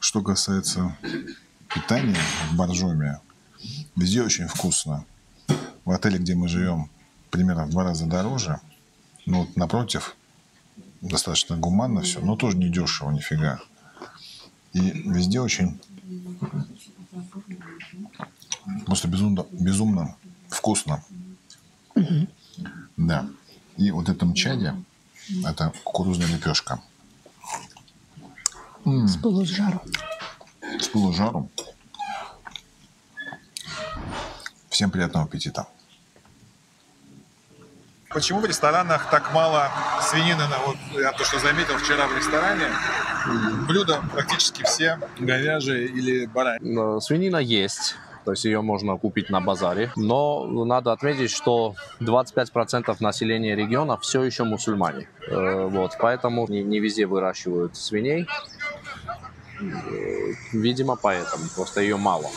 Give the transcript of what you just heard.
Что касается питания в Боржоме, везде очень вкусно. В отеле, где мы живем, примерно в 2 раза дороже. Но вот напротив, достаточно гуманно все, но тоже не дешево, нифига. И везде очень просто безумно вкусно. Да. И вот это мчади, это кукурузная лепешка. С пылу с жару. С пылу с жару. Всем приятного аппетита. Почему в ресторанах так мало свинины? Вот я то, что заметил вчера в ресторане, блюда практически все говяжьи или бараньи. Свинина есть, то есть ее можно купить на базаре, но надо отметить, что 25% населения региона все еще мусульмане. Вот, поэтому не везде выращивают свиней. Видимо, поэтому, просто ее мало.